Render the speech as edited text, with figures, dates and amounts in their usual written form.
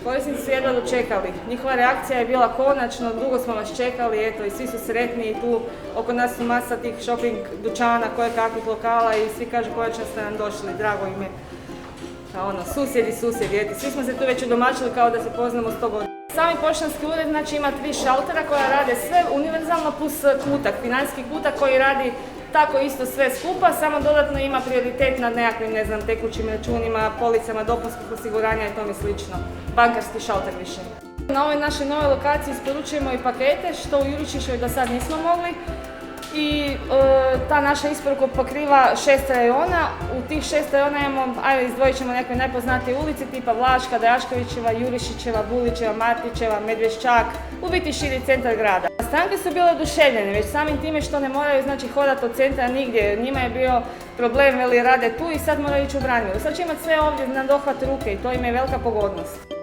Korisnici su jedva dočekali. Njihova reakcija je bila konačno, dugo smo vas čekali, eto, i svi su sretni i tu oko nas su masa tih shopping dućana, kakvih lokala i svi kažu konačno ste nam došli, drago im je. Susjedi, eto, svi smo se tu već udomačili kao da se poznamo 100 godina. Sami poštanski ured znači ima 3 šaltera koja rade sve univerzalno plus kutak, financijski kutak koji radi tako isto sve skupa, samo dodatno ima prioritet nad nekakvim, tekućim računima, policama, dopunskog osiguranja i tome slično. Bankarski šalter više. Na ovoj našoj novoj lokaciji isporučujemo i pakete, što u Jurišićevoj do sad nismo mogli. I ta naša isporuka pokriva 6 rajona. U tih 6 rajona imamo, izdvojit ćemo neke najpoznatije ulici tipa Vlaška, Draškovićeva, Jurišićeva, Bulićeva, Martićeva, Medveščak, u biti širi centar grada. Stranke su bile oduševljene već samim time što ne moraju hodati od centra nigdje. Njima je bio problem, rade tu i sad moraju ići u Branimiru. Sad će imati sve ovdje na dohvat ruke i to im je velika pogodnost.